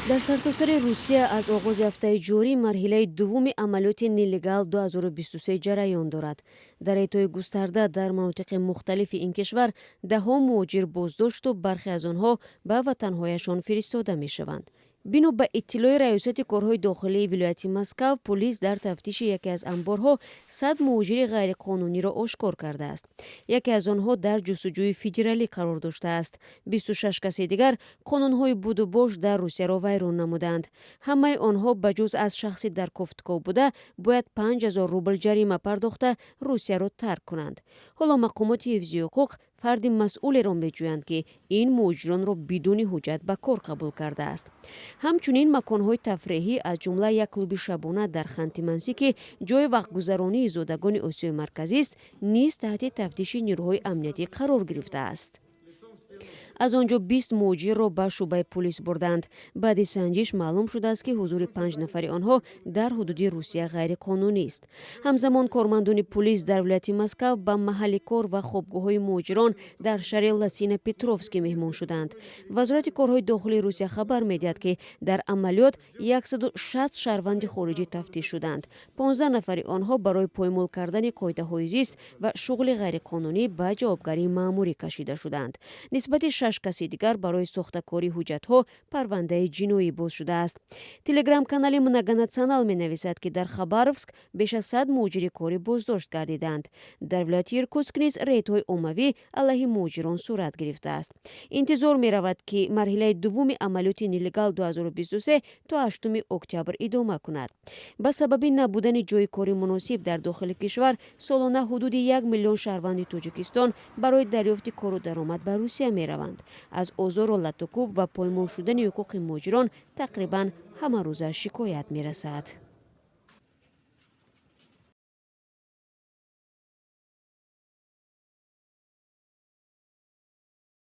дар сартосари Русия аз оғози ҳафтаи ҷорӣ марҳилаи дуввуми амалиёти нелегал 2023 ҷараён дорад. Дар эътои густарда дар манотиқи мухталифи ин кишвар даҳо муҳоҷир боздошту бархе аз онҳо ба ватанҳояшон фиристода мешаванд. бино ба иттилои раёсати корҳои дохилии вилояти Москав, полис дар тафтиши яке аз амборҳо 100 муҳоҷири ғайриқонуниро ошкор кардааст. Яке аз онҳо дар ҷустуҷӯи федералӣ қарор доштааст. 26 каси дигар қонунҳои буду бош дар Русияро вайрон намуданд. Ҳамаи онҳо ба ҷуз аз шахси дар кофтков буда бояд 5000 рубл ҷарима пардохта Русияро тарк кунанд. ҳоло мақомоти ҳифзи ҳуқуқ фарди масъулеро меҷӯянд, ки ин муҳоҷиронро бидуни ҳуҷҷат ба кор қабул кардааст. ҳамчунин маконҳои тафреҳӣ аз ҷумла як клуби шабона дар Ханти-Манси, ки ҷои вақтгузаронии зодагони Осиёи Марказист, низ таҳти тафтиши нерӯҳои амниятӣ қарор гирифтааст. аз он ҷо 20 муҳоҷирро ба шӯъбаи полис бурданд. баъди санҷиш маълум шудааст, ки ҳузури 5 нафари онҳо дар ҳудуди Русия ғайриқонунист. ҳамзамон кормандони полис дар вилояти Москав ба маҳалли кор ва хобгоҳҳои муҳоҷирон дар шаҳри Лосино-Петровский меҳмон шуданд. вазорати корҳои дохилии Русия хабар медиҳад, ки дар амалиёт 160 шаҳрванди хориҷӣ тафтиш шуданд. 15 нафари онҳо барои поймол кардани қоидаҳои зист ва шуғли ғайриқонунӣ ба ҷавобгарии маъмурӣ кашида шуданд. нисбати 6 каси дигар барои сохтакории ҳуҷҷатҳо парвандаи ҷиноӣ боз шудааст. Телеграм-канали Многонационал менависад, ки дар Хабаровск беш аз 100 муҳоҷири корӣ боздошт гардиданд. дар вилояти Иркутск низ рейдҳои оммавӣ алайҳи муҳоҷирон сурат гирифтааст. интизор меравад, ки марҳилаи дуввуми амалиёти нелегал 2023 то 8 октябр идома кунад. ба сабаби набудани ҷойи кори муносиб дар дохили кишвар солона ҳудуди 1 миллион шаҳрванди Тоҷикистон барои дарёфти кору даромад ба Русия мераванд. аз озору латукуб ва поймол шудани ҳуқуқи муҳоҷирон тақрибан ҳамарӯза шикоят мерасад.